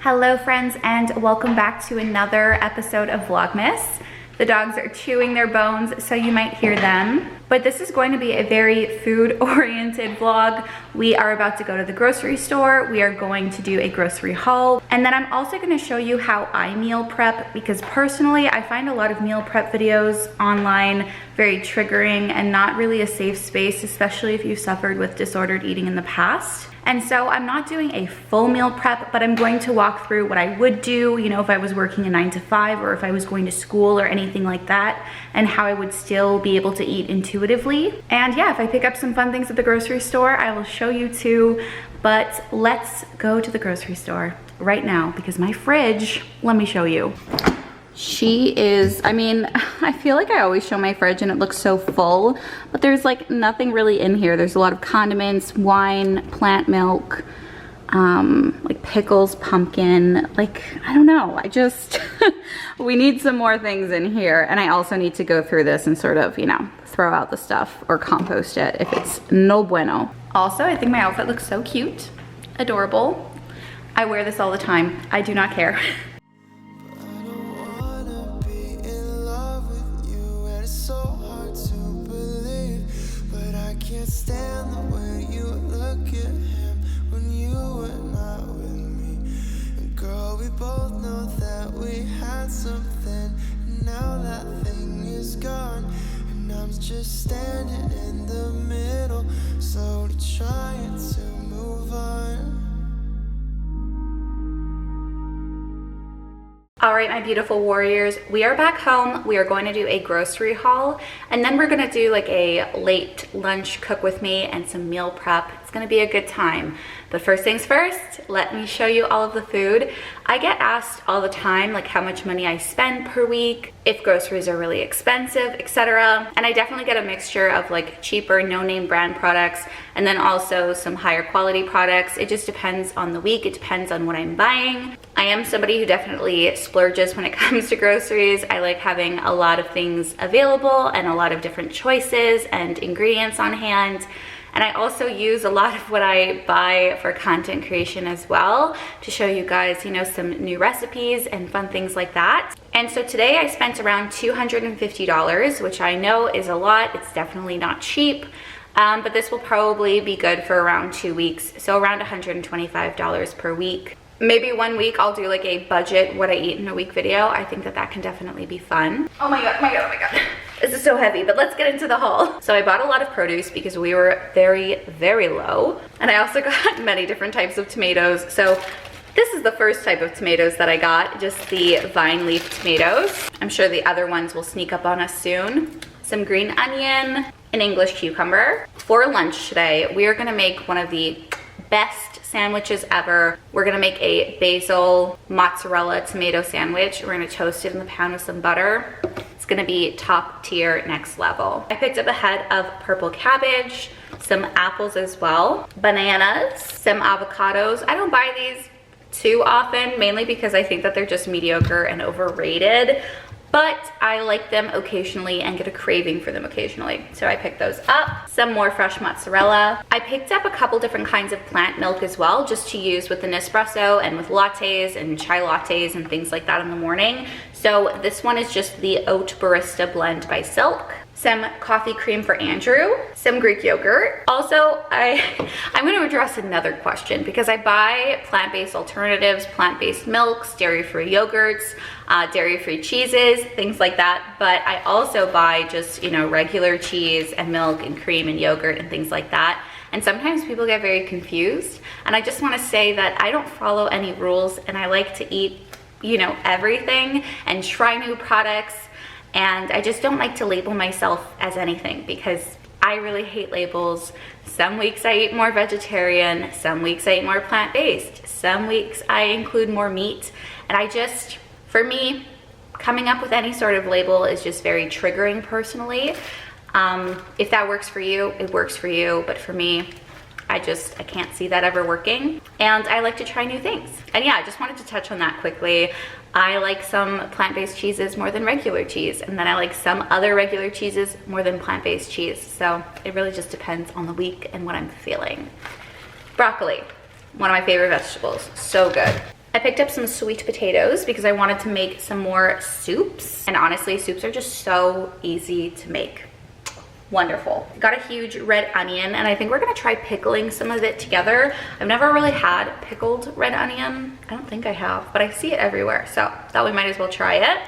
Hello friends, and welcome back to another episode of Vlogmas. The dogs are chewing their bones, so you might hear them. But this is going to be a very food-oriented vlog. We are about to go to the grocery store. We are going to do a grocery haul. And then I'm also gonna show you how I meal prep, because personally, I find a lot of meal prep videos online very triggering and not really a safe space, especially if you've suffered with disordered eating in the past. And so I'm not doing a full meal prep, but I'm going to walk through what I would do, you know, if I was working a 9 to 5 or if I was going to school or anything like that, and how I would still be able to eat intuitively. And yeah, if I pick up some fun things at the grocery store, I will show you too. But let's go to the grocery store right now, because my fridge, let me show you. She is, I mean, I feel like I always show my fridge and it looks so full, but there's like nothing really in here. There's a lot of condiments, wine, plant milk, like pickles, pumpkin, like, I don't know. I just, we need some more things in here. And I also need to go through this and sort of, you know, throw out the stuff or compost it if it's no bueno. Also, I think my outfit looks so cute, adorable. I wear this all the time. I do not care. Stand the way you look at him when you were not with me. And girl, we both know that we had something, and now that thing is gone. And I'm just standing in the middle, slowly trying to move on. All right, my beautiful warriors, we are back home. We are going to do a grocery haul, and then we're gonna do like a late lunch cook with me and some meal prep. It's gonna be a good time. But first things first, let me show you all of the food. I get asked all the time like how much money I spend per week, if groceries are really expensive, etc. And I definitely get a mixture of like cheaper, no-name brand products, and then also some higher quality products. It just depends on the week. It depends on what I'm buying. I am somebody who definitely splurges when it comes to groceries. I like having a lot of things available and a lot of different choices and ingredients on hand. And I also use a lot of what I buy for content creation as well, to show you guys, you know, some new recipes and fun things like that. And so today I spent around $250, which I know is a lot. It's definitely not cheap, but this will probably be good for around 2 weeks. So around $125 per week. Maybe 1 week I'll do like a budget what I eat in a week video. I think that that can definitely be fun. Oh my god, oh my god, oh my god. This is so heavy, but let's get into the haul. So I bought a lot of produce because we were very, very low. And I also got many different types of tomatoes. So this is the first type of tomatoes that I got, just the vine leaf tomatoes. I'm sure the other ones will sneak up on us soon. Some green onion, an English cucumber. For lunch today, we are gonna make one of the best sandwiches ever. We're gonna make a basil mozzarella tomato sandwich. We're gonna toast it in the pan with some butter. It's gonna be top tier, next level. I picked up a head of purple cabbage, some apples as well, bananas, some avocados. I don't buy these too often, mainly because I think that they're just mediocre and overrated, but I like them occasionally and get a craving for them occasionally. So I picked those up. Some more fresh mozzarella. I picked up a couple different kinds of plant milk as well, just to use with the Nespresso and with lattes and chai lattes and things like that in the morning. So this one is just the Oat Barista Blend by Silk. Some coffee cream for Andrew, some Greek yogurt. Also, I'm gonna address another question, because I buy plant-based alternatives, plant-based milks, dairy-free yogurts, dairy-free cheeses, things like that. But I also buy just, you know, regular cheese and milk and cream and yogurt and things like that. And sometimes people get very confused. And I just wanna say that I don't follow any rules, and I like to eat, you know, everything and try new products. And I just don't like to label myself as anything, because I really hate labels. Some weeks I eat more vegetarian, some weeks I eat more plant-based, some weeks I include more meat. And I just, for me, coming up with any sort of label is just very triggering personally. If that works for you, it works for you. But for me, I can't see that ever working. And I like to try new things. And yeah, I just wanted to touch on that quickly. I like some plant-based cheeses more than regular cheese, and then I like some other regular cheeses more than plant-based cheese. So it really just depends on the week and what I'm feeling. Broccoli, one of my favorite vegetables, so good. I picked up some sweet potatoes because I wanted to make some more soups. And honestly, soups are just so easy to make. Wonderful. Got a huge red onion, and I think we're gonna try pickling some of it together. I've never really had pickled red onion. I don't think I have, but I see it everywhere, so thought we might as well try it.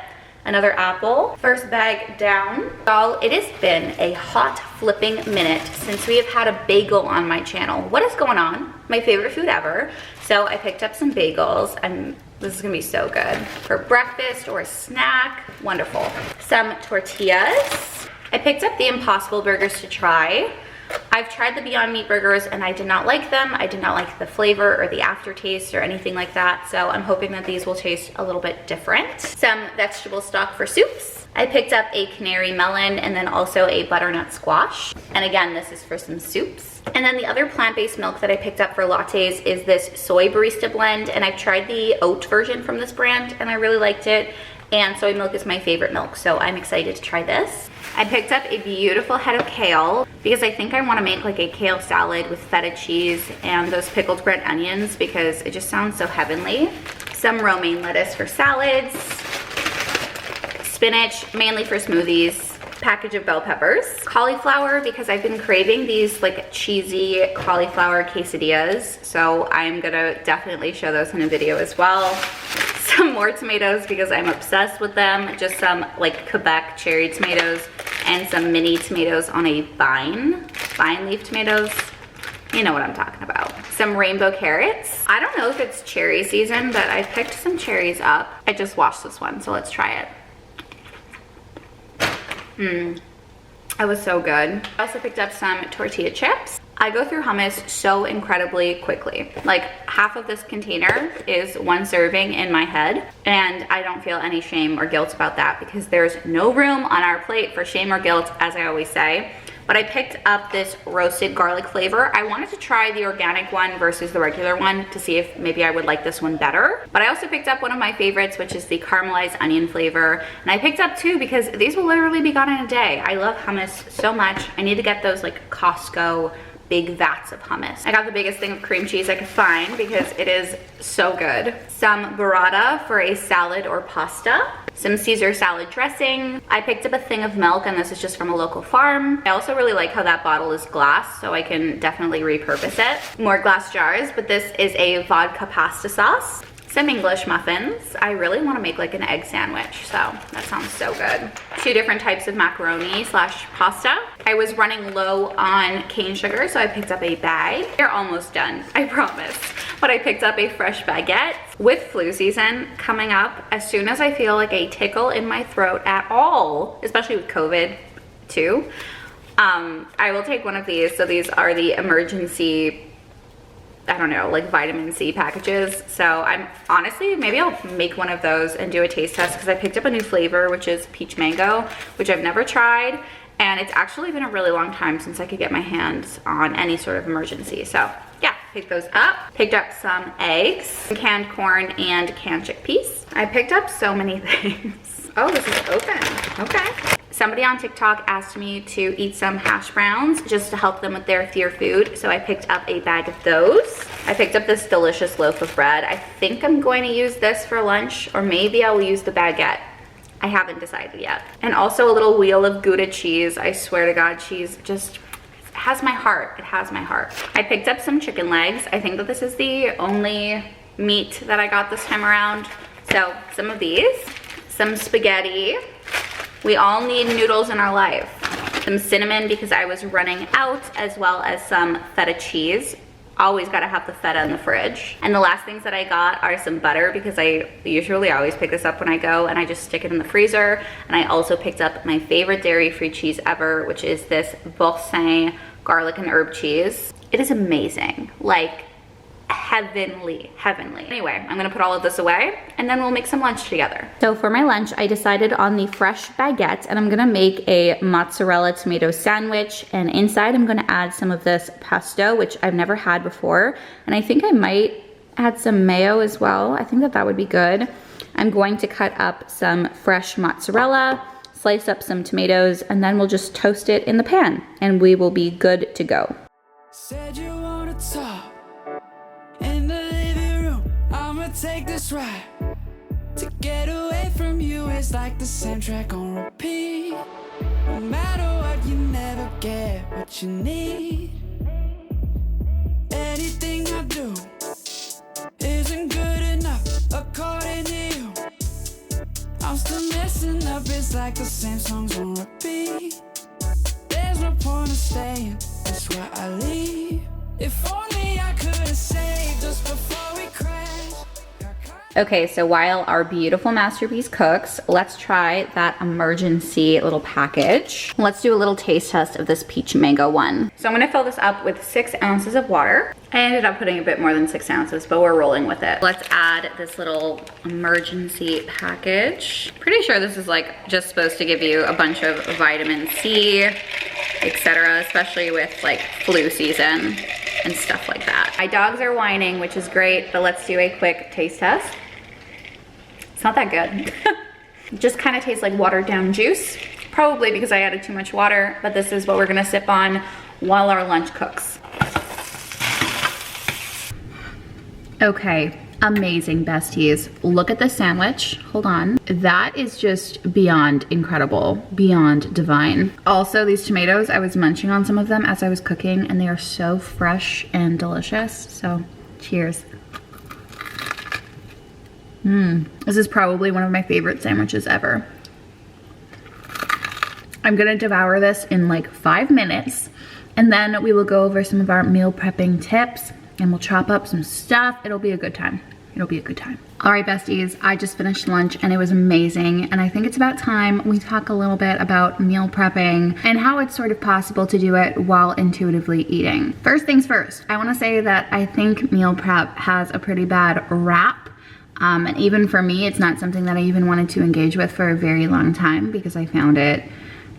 Another apple. First bag down. Y'all, it has been a hot flipping minute since we have had a bagel on my channel. What is going on? My favorite food ever. So I picked up some bagels, and this is gonna be so good for breakfast or a snack. Wonderful. Some tortillas. I picked up the Impossible Burgers to try. I've tried the Beyond Meat burgers and I did not like them. I did not like the flavor or the aftertaste or anything like that. So I'm hoping that these will taste a little bit different. Some vegetable stock for soups. I picked up a canary melon and then also a butternut squash. And again, this is for some soups. And then the other plant-based milk that I picked up for lattes is this soy barista blend. And I've tried the oat version from this brand and I really liked it. And soy milk is my favorite milk, so I'm excited to try this. I picked up a beautiful head of kale because I think I want to make like a kale salad with feta cheese and those pickled red onions because it just sounds so heavenly. Some romaine lettuce for salads. Spinach, mainly for smoothies. Package of bell peppers. Cauliflower because I've been craving these like cheesy cauliflower quesadillas, so I'm gonna definitely show those in a video as well. Some more tomatoes because I'm obsessed with them. Just some like Quebec cherry tomatoes and some mini tomatoes on a vine leaf tomatoes. You know what I'm talking about. Some rainbow carrots. I don't know if it's cherry season, but I picked some cherries up. I just washed this one, so let's try it. That was so good. I also picked up some tortilla chips. I go through hummus so incredibly quickly. Like half of this container is one serving in my head, and I don't feel any shame or guilt about that because there's no room on our plate for shame or guilt, as I always say. But I picked up this roasted garlic flavor. I wanted to try the organic one versus the regular one to see if maybe I would like this one better. But I also picked up one of my favorites, which is the caramelized onion flavor. And I picked up two because these will literally be gone in a day. I love hummus so much. I need to get those like Costco big vats of hummus. I got the biggest thing of cream cheese I could find because it is so good. Some burrata for a salad or pasta. Some Caesar salad dressing. I picked up a thing of milk, and this is just from a local farm. I also really like how that bottle is glass, so I can definitely repurpose it. More glass jars, but this is a vodka pasta sauce. Some English muffins. I really want to make like an egg sandwich, so that sounds so good. 2 different types of macaroni slash pasta. I was running low on cane sugar, so I picked up a bag. They're almost done, I promise. But I picked up a fresh baguette. With flu season coming up, as soon as I feel like a tickle in my throat at all, especially with COVID too, I will take one of these. So these are the emergency, I don't know, like vitamin C packages. So I'm honestly, maybe I'll make one of those and do a taste test because I picked up a new flavor, which is peach mango, which I've never tried. And it's actually been a really long time since I could get my hands on any sort of emergency. So yeah, picked those up. Picked up some eggs, canned corn, and canned chickpeas. I picked up so many things. Oh, this is open. Okay. Somebody on TikTok asked me to eat some hash browns just to help them with their fear food. So I picked up a bag of those. I picked up this delicious loaf of bread. I think I'm going to use this for lunch, or maybe I will use the baguette. I haven't decided yet. And also a little wheel of Gouda cheese. I swear to God, cheese just has my heart. It has my heart. I picked up some chicken legs. I think that this is the only meat that I got this time around. So some of these, some spaghetti. We all need noodles in our life. Some cinnamon because I was running out, as well as some feta cheese. Always gotta have the feta in the fridge. And the last things that I got are some butter because I usually always pick this up when I go and I just stick it in the freezer. And I also picked up my favorite dairy-free cheese ever, which is this Boursin garlic and herb cheese. It is amazing, like heavenly. Anyway, I'm gonna put all of this away and then we'll make some lunch together. So for my lunch, I decided on the fresh baguette, and I'm gonna make a mozzarella tomato sandwich, and inside I'm gonna add some of this pesto, which I've never had before, and I think I might add some mayo as well. I think that that would be good. I'm going to cut up some fresh mozzarella, slice up some tomatoes, and then we'll just toast it in the pan and we will be good to go. Said you wanna talk in the living room. I'm I'ma take this ride. To get away from you is like the same track on repeat. No matter what, you never get what you need. Anything I do isn't good enough according to you. I'm still messing up, it's like the same songs on repeat. There's no point of staying, that's why I leave. If only I could have saved us before we crashed. Okay, so while our beautiful masterpiece cooks, let's try that emergency little package. Let's do a little taste test of this peach mango one. So I'm gonna fill this up with 6 ounces of water. I ended up putting a bit more than 6 ounces, but we're rolling with it. Let's add this little emergency package. Pretty sure this is like just supposed to give you a bunch of vitamin C, etc., especially with like flu season and stuff like that. My dogs are whining, which is great, but let's do a quick taste test. It's not that good. Just kind of tastes like watered down juice, probably because I added too much water, but this is what we're gonna sip on while our lunch cooks. Okay, amazing besties. Look at this sandwich, hold on. That is just beyond incredible, beyond divine. Also, these tomatoes, I was munching on some of them as I was cooking and they are so fresh and delicious, so cheers. This is probably one of my favorite sandwiches ever. I'm gonna devour this in like 5 minutes and then we will go over some of our meal prepping tips and we'll chop up some stuff. It'll be a good time. It'll be a good time. All right, besties, I just finished lunch and it was amazing. And I think it's about time we talk a little bit about meal prepping and how it's sort of possible to do it while intuitively eating. First things first, I wanna say that I think meal prep has a pretty bad rap. And even for me, it's not something that I even wanted to engage with for a very long time because I found it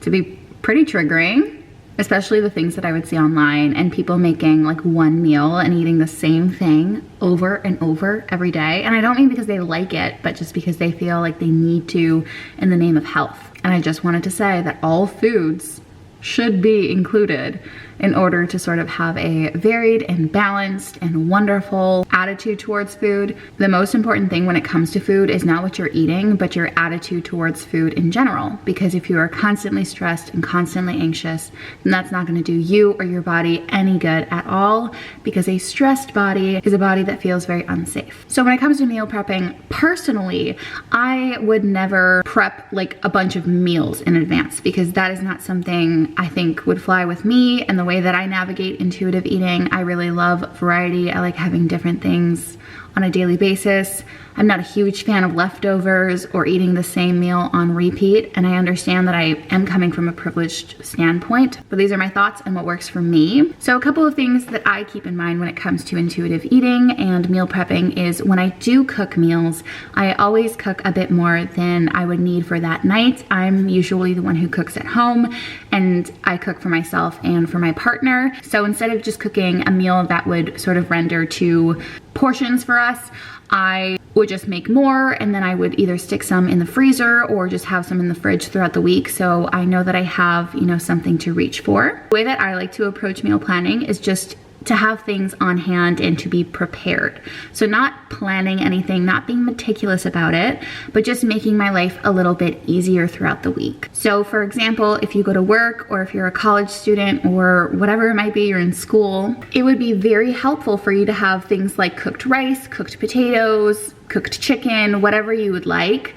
to be pretty triggering, especially the things that I would see online and people making like one meal and eating the same thing over and over every day. And I don't mean because they like it, but just because they feel like they need to in the name of health. And I just wanted to say that all foods should be included in order to sort of have a varied and balanced and wonderful attitude towards food. The most important thing when it comes to food is not what you're eating, but your attitude towards food in general. Because if you are constantly stressed and constantly anxious, then that's not gonna do you or your body any good at all, because a stressed body is a body that feels very unsafe. So when it comes to meal prepping, personally, I would never prep like a bunch of meals in advance because that is not something I think would fly with me and the way that I navigate intuitive eating. I really love variety. I like having different things on a daily basis. I'm not a huge fan of leftovers or eating the same meal on repeat, and I understand that I am coming from a privileged standpoint, but these are my thoughts and what works for me. So a couple of things that I keep in mind when it comes to intuitive eating and meal prepping is when I do cook meals, I always cook a bit more than I would need for that night. I'm usually the one who cooks at home, and I cook for myself and for my partner. So instead of just cooking a meal that would sort of render 2 portions for us, I would just make more and then I would either stick some in the freezer or just have some in the fridge throughout the week, so I know that I have, you know, something to reach for. The way that I like to approach meal planning is just to have things on hand and to be prepared. So not planning anything, not being meticulous about it, but just making my life a little bit easier throughout the week. So for example, if you go to work or if you're a college student or whatever it might be, you're in school, it would be very helpful for you to have things like cooked rice, cooked potatoes, cooked chicken, whatever you would like,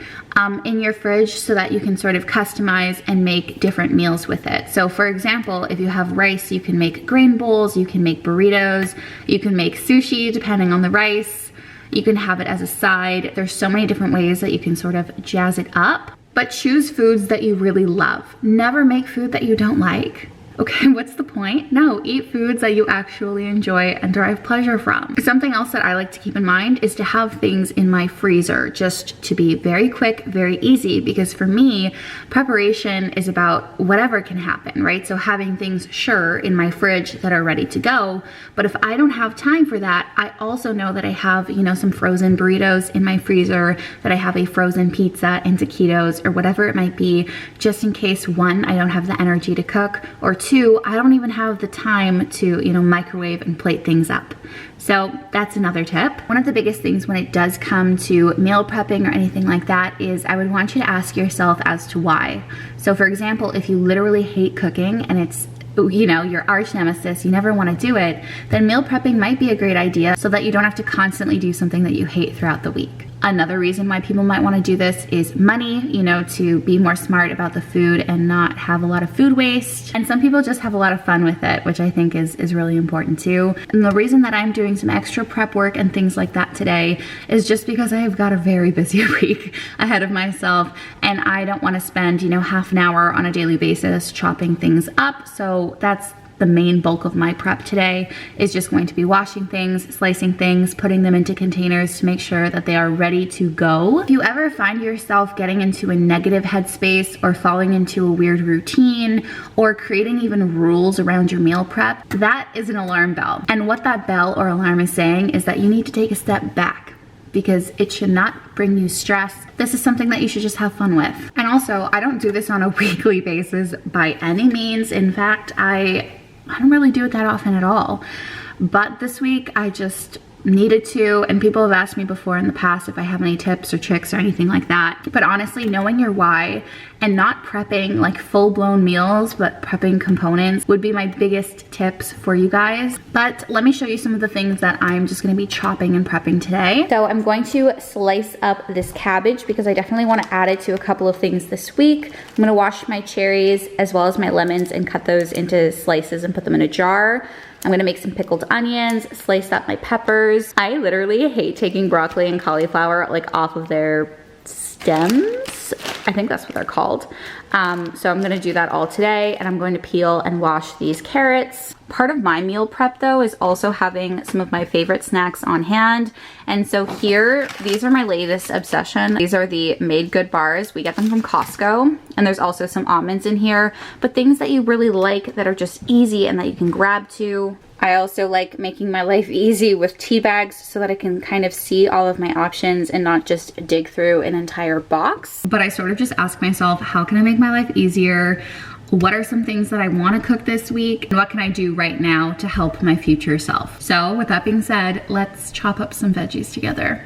in your fridge so that you can sort of customize and make different meals with it. So for example, if you have rice, you can make grain bowls, you can make burritos, you can make sushi depending on the rice, you can have it as a side. There's so many different ways that you can sort of jazz it up, but choose foods that you really love. Never make food that you don't like. Okay, what's the point? No, eat foods that you actually enjoy and derive pleasure from. Something else that I like to keep in mind is to have things in my freezer just to be very quick, very easy, because for me, preparation is about whatever can happen, right? So having things sure in my fridge that are ready to go, but if I don't have time for that, I also know that I have, you know, some frozen burritos in my freezer, that I have a frozen pizza and taquitos or whatever it might be, just in case 1, I don't have the energy to cook, or 2, I don't even have the time to, you know, microwave and plate things up. So that's another tip. One of the biggest things when it does come to meal prepping or anything like that is I would want you to ask yourself as to why. So for example, if you literally hate cooking and it's, you know, your arch nemesis, you never want to do it, then meal prepping might be a great idea so that you don't have to constantly do something that you hate throughout the week. Another reason why people might want to do this is money, you know, to be more smart about the food and not have a lot of food waste. And some people just have a lot of fun with it, which I think is really important too. And the reason that I'm doing some extra prep work and things like that today is just because I have got a very busy week ahead of myself and I don't want to spend, you know, half an hour on a daily basis chopping things up. So that's the main bulk of my prep today, is just going to be washing things, slicing things, putting them into containers to make sure that they are ready to go. If you ever find yourself getting into a negative headspace or falling into a weird routine or creating even rules around your meal prep, that is an alarm bell. And what that bell or alarm is saying is that you need to take a step back, because it should not bring you stress. This is something that you should just have fun with. And also, I don't do this on a weekly basis by any means. In fact, I don't really do it that often at all. But this week I just needed to, and people have asked me before in the past if I have any tips or tricks or anything like that. But honestly, knowing your why and not prepping like full-blown meals, but prepping components would be my biggest tips for you guys. But let me show you some of the things that I'm just gonna be chopping and prepping today. So I'm going to slice up this cabbage because I definitely wanna add it to a couple of things this week. I'm gonna wash my cherries as well as my lemons and cut those into slices and put them in a jar. I'm gonna make some pickled onions, slice up my peppers. I literally hate taking broccoli and cauliflower like off of their stems. I think that's what they're called. So I'm gonna do that all today, and I'm going to peel and wash these carrots. Part of my meal prep though is also having some of my favorite snacks on hand. And so here, these are my latest obsession. These are the Made Good bars. We get them from Costco, and there's also some almonds in here, but things that you really like that are just easy and that you can grab to. I also like making my life easy with tea bags so that I can kind of see all of my options and not just dig through an entire box. But I sort of just ask myself, how can I make my life easier? What are some things that I want to cook this week? And what can I do right now to help my future self? So with that being said, let's chop up some veggies together.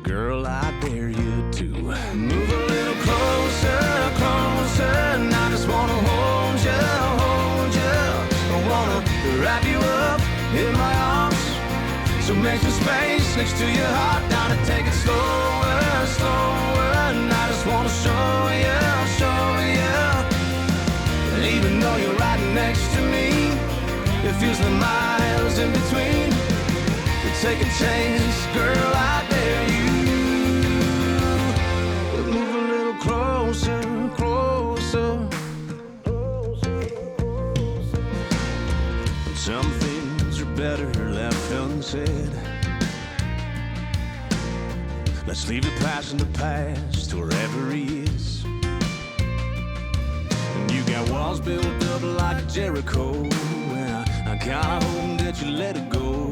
Girl, I dare you to move a little closer, closer. And I just wanna hold you, hold you. I wanna wrap you up in my arms. So make some space next to your heart. Now to take it slower, slower. And I just wanna show you, show you. And even though you're right next to me, it feels like miles in between. But take a chance, girl, I dare you. Move a little closer, closer. Some things are better left unsaid. Let's leave the past in the past, wherever he is. And you got walls built up like Jericho, and I kinda hope that you let it go.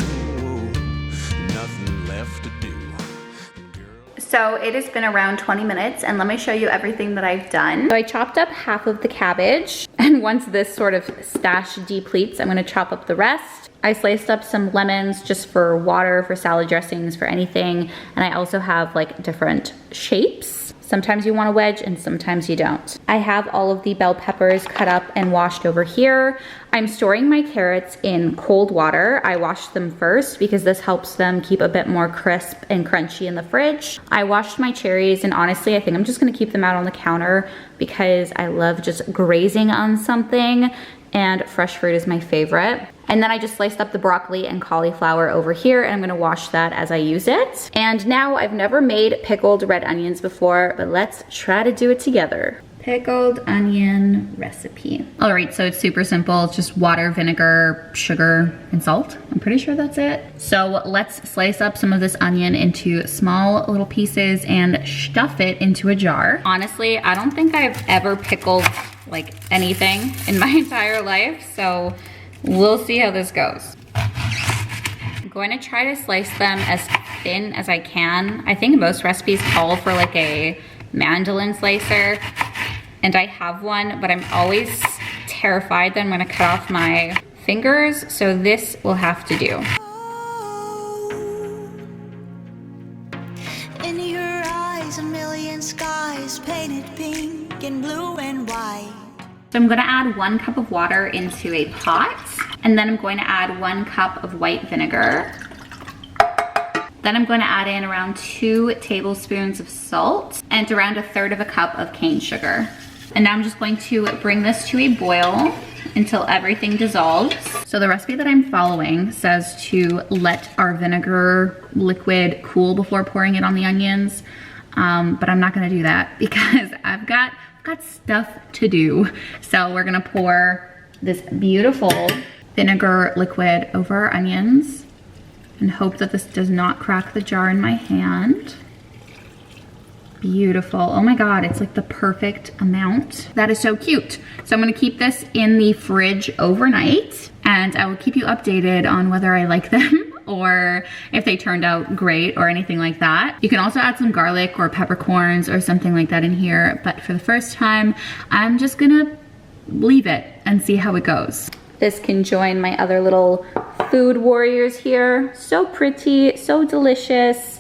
Nothing left to do. So it has been around 20 minutes, and let me show you everything that I've done. So I chopped up half of the cabbage, and once this sort of stash depletes, I'm gonna chop up the rest. I sliced up some lemons just for water, for salad dressings, for anything, and I also have like different shapes. Sometimes you want a wedge and sometimes you don't. I have all of the bell peppers cut up and washed over here. I'm storing my carrots in cold water. I washed them first because this helps them keep a bit more crisp and crunchy in the fridge. I washed my cherries, and honestly, I think I'm just gonna keep them out on the counter because I love just grazing on something, and fresh fruit is my favorite. And then I just sliced up the broccoli and cauliflower over here, and I'm gonna wash that as I use it. And now I've never made pickled red onions before, but let's try to do it together. Pickled onion recipe. All right, so it's super simple. It's just water, vinegar, sugar, and salt. I'm pretty sure that's it. So let's slice up some of this onion into small little pieces and stuff it into a jar. Honestly, I don't think I've ever pickled like anything in my entire life, so we'll see how this goes. I'm going to try to slice them as thin as I can. I think most recipes call for like a mandolin slicer. and I have one, but I'm always terrified that I'm gonna cut off my fingers, so this will have to do. In your eyes, a million skies painted pink and blue and white. So I'm gonna add 1 cup of water into a pot, and then I'm going to add 1 cup of white vinegar. Then I'm going to add in around 2 tablespoons of salt and around 1/3 of a cup of cane sugar. And now I'm just going to bring this to a boil until everything dissolves. So the recipe that I'm following says to let our vinegar liquid cool before pouring it on the onions. But I'm not gonna do that because I've got stuff to do. So we're gonna pour this beautiful vinegar liquid over our onions and hope that this does not crack the jar in my hand. Beautiful. Oh my God, it's like the perfect amount. That is so cute. So I'm gonna keep this in the fridge overnight, and I will keep you updated on whether I like them or if they turned out great or anything like that. You can also add some garlic or peppercorns or something like that in here, but for the first time, I'm just gonna leave it and see how it goes. This can join my other little food warriors here. So pretty, so delicious.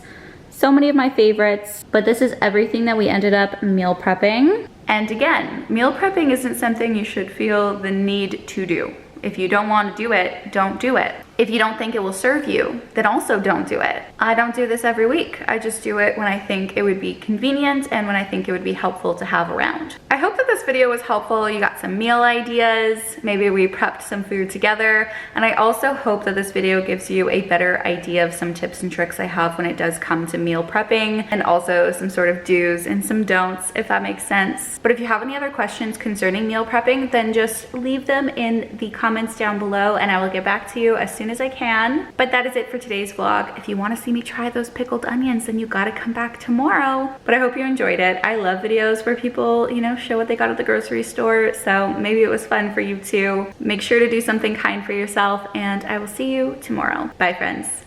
So many of my favorites, but this is everything that we ended up meal prepping. And again, meal prepping isn't something you should feel the need to do. If you don't want to do it, don't do it. If you don't think it will serve you, then also don't do it. I don't do this every week. I just do it when I think it would be convenient and when I think it would be helpful to have around. I hope that this video was helpful. You got some meal ideas. Maybe we prepped some food together. And I also hope that this video gives you a better idea of some tips and tricks I have when it does come to meal prepping, and also some sort of do's and some don'ts, if that makes sense. But if you have any other questions concerning meal prepping, then just leave them in the comments down below and I will get back to you as soon as I can. But that is it for today's vlog. If you want to see me try those pickled onions, then you gotta come back tomorrow. But I hope you enjoyed it. I love videos where people, you know, show what they got at the grocery store, so maybe it was fun for you too. Make sure to do something kind for yourself, and I will see you tomorrow. Bye, friends.